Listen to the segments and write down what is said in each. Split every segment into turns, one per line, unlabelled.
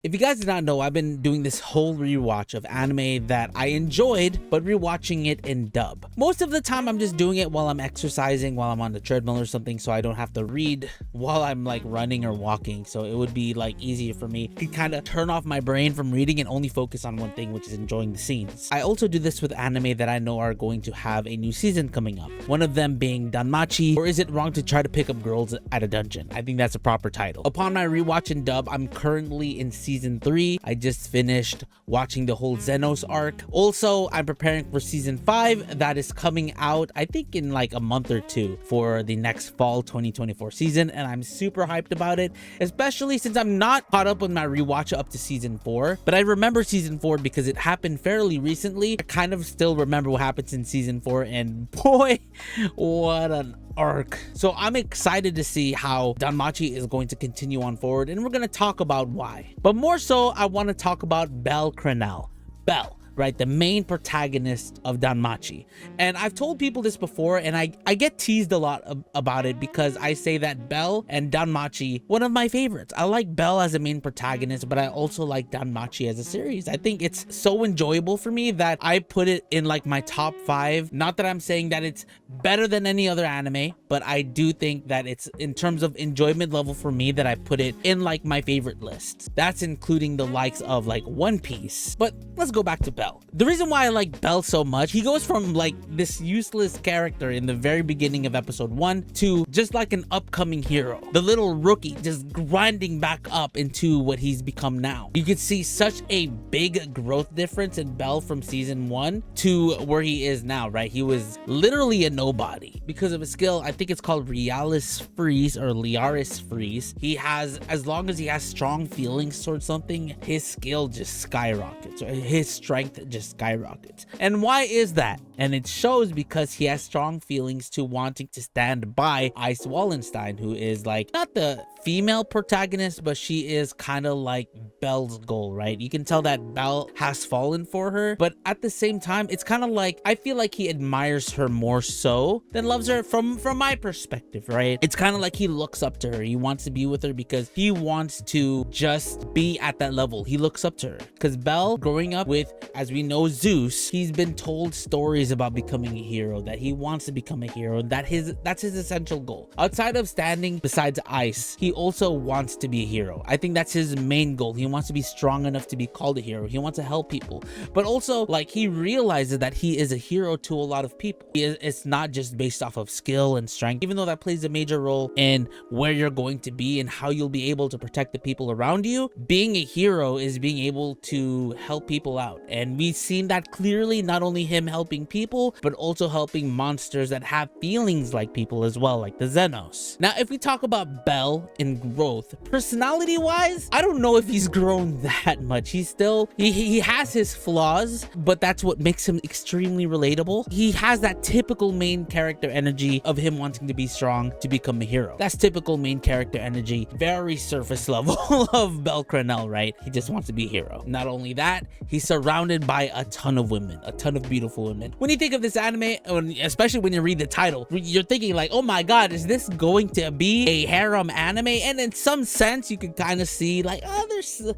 If you guys did not know, I've been doing this whole rewatch of anime that I enjoyed, but rewatching it in dub. Most of the time, I'm just doing it while I'm exercising, while I'm on the treadmill or something, so I don't have to read while I'm like running or walking. So it would be like easier for me to kind of turn off my brain from reading and only focus on one thing, which is enjoying the scenes. I also do this with anime that I know are going to have a new season coming up. One of them being Danmachi, or Is It Wrong to Try to Pick Up Girls at a Dungeon? I think that's a proper title. Upon my rewatch in dub, I'm currently in season 3. I just finished watching the whole Xenos arc. Also, I'm preparing for season 5 that is coming out, I think, in like a month or two for the next fall 2024 season, and I'm super hyped about it, especially since I'm not caught up with my rewatch up to season 4. But I remember season 4 because it happened fairly recently. I kind of still remember what happens in season 4, and boy, what an arc. So I'm excited to see how Danmachi is going to continue on forward, and we're going to talk about why. But more so, I want to talk about Bell Cranel. Bell, right? The main protagonist of Danmachi. And I've told people this before, and I get teased a lot about it because I say that Bell and Danmachi, one of my favorites. I like Bell as a main protagonist, but I also like Danmachi as a series. I think it's so enjoyable for me that I put it in like my top 5. Not that I'm saying that it's better than any other anime, but I do think that it's, in terms of enjoyment level for me, that I put it in like my favorite lists. That's including the likes of like One Piece. But let's go back to Bell. The reason why I like Bell so much, he goes from like this useless character in the very beginning of episode 1 to just like an upcoming hero. The little rookie just grinding back up into what he's become now. You could see such a big growth difference in Bell from season 1 to where he is now, right? He was literally a nobody because of his skill. I think it's called Realis Freeze or Liaris Freeze. He has, as long as he has strong feelings towards something, his skill just skyrockets, or his strength just skyrockets. And why is that? And it shows because he has strong feelings to wanting to stand by Ice Wallenstein, who is like not the female protagonist, but she is kind of like Bell's goal, right? You can tell that Bell has fallen for her, but at the same time, it's kind of like, I feel like he admires her more so than loves her from my perspective, right? It's kind of like he looks up to her. He wants to be with her because he wants to just be at that level. He looks up to her because Bell, growing up with, as we know, Zeus, he's been told stories about becoming a hero, that he wants to become a hero, and that's his essential goal. Outside of standing besides Ice, he also wants to be a hero. I think that's his main goal. He wants to be strong enough to be called a hero. He wants to help people, but also like he realizes that he is a hero to a lot of people. It's not just based off of skill and strength, even though that plays a major role in where you're going to be and how you'll be able to protect the people around you. Being a hero is being able to help people out, and we've seen that clearly, not only him helping people, but also helping monsters that have feelings like people as well, like the Xenos. Now, if we talk about Bell in growth, personality wise, I don't know if he's grown that much. He's still, he has his flaws, but that's what makes him extremely relatable. He has that typical main character energy of him wanting to be strong to become a hero. That's typical main character energy, very surface level of Bell Cranel, right? He just wants to be a hero. Not only that, he's surrounded by a ton of women, a ton of beautiful women. When you think of this anime, especially when you read the title, you're thinking like, oh my god, is this going to be a harem anime? And in some sense, you can kind of see like, oh, there's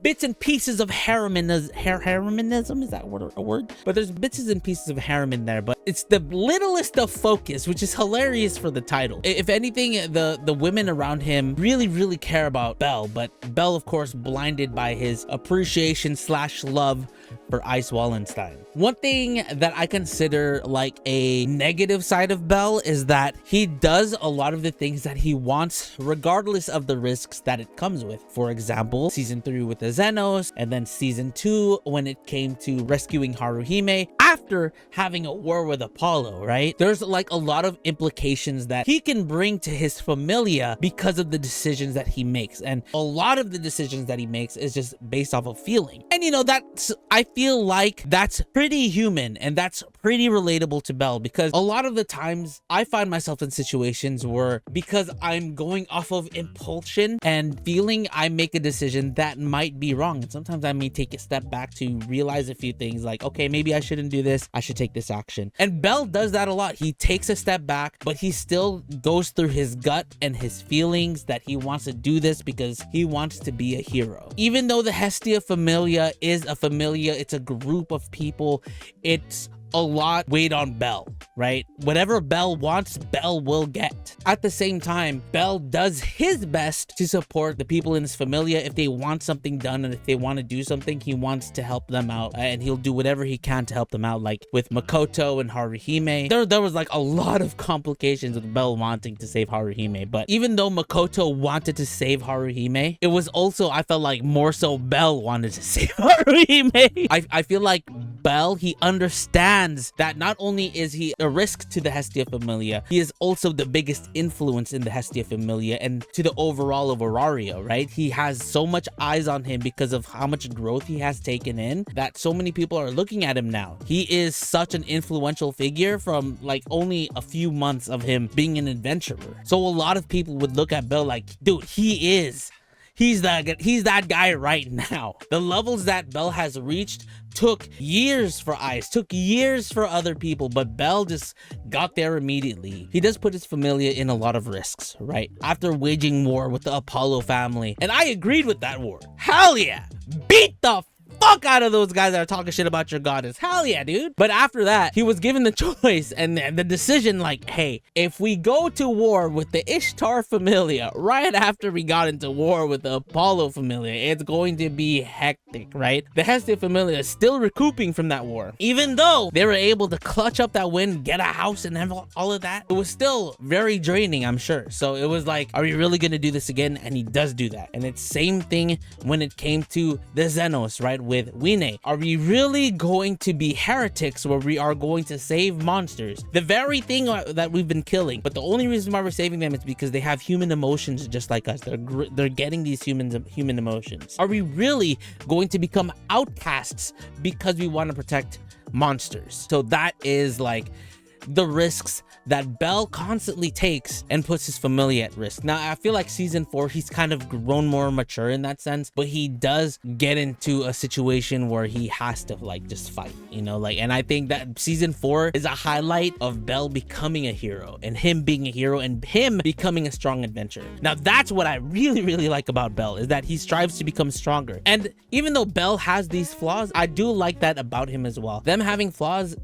bits and pieces of hareminism, is that a word? But there's bits and pieces of harem in there, but it's the littlest of focus, which is hilarious for the title. If anything, the women around him really care about Bell, but Bell, of course, blinded by his appreciation / love for Ice Wallenstein. One thing that I consider like a negative side of Bell is that he does a lot of the things that he wants regardless of the risks that it comes with. For example, season 3 with the Xenos, and then season 2 when it came to rescuing Haruhime after having a war with Apollo, right? There's like a lot of implications that he can bring to his familia because of the decisions that he makes, and a lot of the decisions that he makes is just based off of feeling. And you know, that's, I feel like that's pretty human and that's pretty relatable to Bell, because a lot of the times I find myself in situations where, because I'm going off of impulsion and feeling, I make a decision that might be wrong, and sometimes I may take a step back to realize a few things like, okay, maybe I shouldn't do do this, I should take this action. And Bell does that a lot. He takes a step back, but he still goes through his gut and his feelings that he wants to do this because he wants to be a hero. Even though the Hestia Familia is a familia, it's a group of people, it's a lot weighed on Bell, right? Whatever Bell wants, Bell will get. At the same time, Bell does his best to support the people in his familia. If they want something done and if they want to do something, he wants to help them out, and he'll do whatever he can to help them out, like with Makoto and Haruhime. There was like a lot of complications with Bell wanting to save Haruhime, but even though Makoto wanted to save Haruhime, it was also, I felt like, more so Bell wanted to save Haruhime. I feel like Bell, he understands that not only is he a risk to the Hestia Familia, he is also the biggest influence in the Hestia Familia and to the overall of Arario, right? He has so much eyes on him because of how much growth he has taken in that so many people are looking at him now. He is such an influential figure from like only a few months of him being an adventurer. So a lot of people would look at Bell like, dude, he's that guy right now. The levels that Bell has reached took years for Ice, took years for other people, but Bell just got there immediately. He does put his familia in a lot of risks, right? After waging war with the Apollo family, and I agreed with that war. Hell yeah! Beat the fuck out of those guys that are talking shit about your goddess. Hell yeah, dude. But after that, he was given the choice and the decision like, hey, if we go to war with the Ishtar Familia right after we got into war with the Apollo Familia, it's going to be hectic, right? The Hestia Familia is still recouping from that war. Even though they were able to clutch up that win, get a house and have all of that, it was still very draining, I'm sure. So it was like, are we really going to do this again? And he does do that. And it's same thing when it came to the Xenos, right? With Wine. Are we really going to be heretics where we are going to save monsters? The very thing that we've been killing, but the only reason why we're saving them is because they have human emotions just like us. They're getting these human emotions. Are we really going to become outcasts because we want to protect monsters? So that is like the risks that Bell constantly takes and puts his familia at risk. Now, I feel like season 4, he's kind of grown more mature in that sense, but he does get into a situation where he has to like just fight, you know, like, and I think that season 4 is a highlight of Bell becoming a hero and him being a hero and him becoming a strong adventurer. Now, that's what I really like about Bell, is that he strives to become stronger. And even though Bell has these flaws, I do like that about him as well. Them having flaws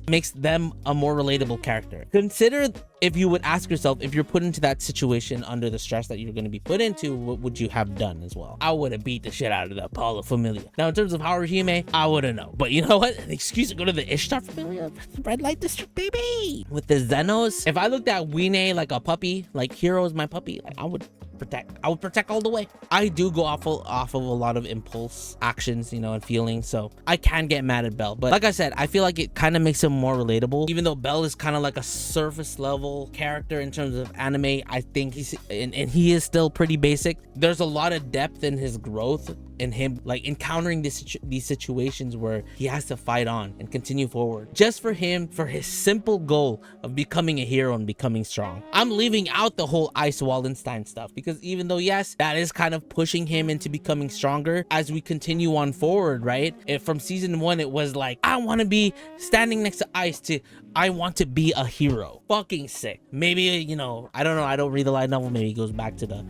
makes them a more relatable character. Consider, if you would ask yourself, if you're put into that situation under the stress that you're going to be put into, what would you have done as well? I would have beat the shit out of the Apollo Familia. Now, in terms of Haruhime, I wouldn't know. But you know what? An excuse to go to the Ishtar Familia, Red Light District, baby. With the Xenos, if I looked at Wine like a puppy, like Hero is my puppy, I would protect all the way. I do go off of a lot of impulse actions, you know, and feelings, so I can get mad at Bell. But like I said, I feel like it kind of makes him more relatable. Even though Bell is kind of like a surface level character in terms of anime, I think he is still pretty basic. There's a lot of depth in his growth, in him like encountering these situations where he has to fight on and continue forward just for his simple goal of becoming a hero and becoming strong. I'm leaving out the whole Ice Wallenstein stuff because even though, yes, that is kind of pushing him into becoming stronger as we continue on forward, right? From season 1, it was like, I want to be standing next to Ice, to I want to be a hero. Fucking sick. Maybe, you know, I don't know, I don't read the light novel, maybe he goes back to the,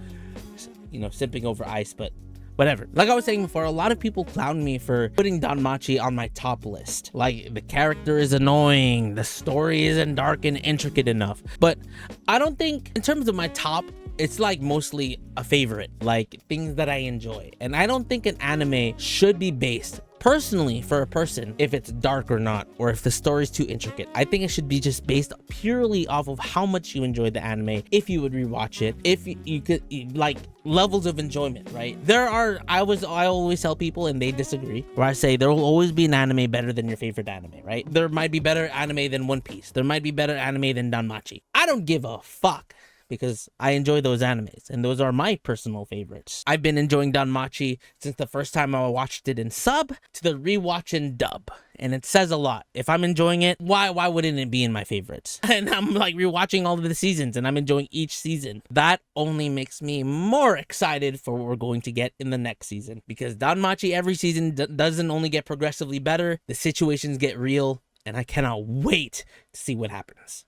you know, simping over Ice, but whatever. Like I was saying before, a lot of people clown me for putting Danmachi on my top list. Like, the character is annoying, the story isn't dark and intricate enough. But I don't think, in terms of my top, it's like mostly a favorite, like things that I enjoy. And I don't think an anime should be based personally for a person if it's dark or not, or if the story's too intricate. I think it should be just based purely off of how much you enjoyed the anime, if you would rewatch it, if you could, like, levels of enjoyment, right? I always tell people, and they disagree, where I say there will always be an anime better than your favorite anime, right? There might be better anime than One Piece, there might be better anime than Danmachi. I don't give a fuck, because I enjoy those animes, and those are my personal favorites. I've been enjoying Danmachi since the first time I watched it in sub to the rewatch in dub, and it says a lot. If I'm enjoying it, why wouldn't it be in my favorites? And I'm like rewatching all of the seasons, and I'm enjoying each season. That only makes me more excited for what we're going to get in the next season, because Danmachi every season doesn't only get progressively better, the situations get real, and I cannot wait to see what happens.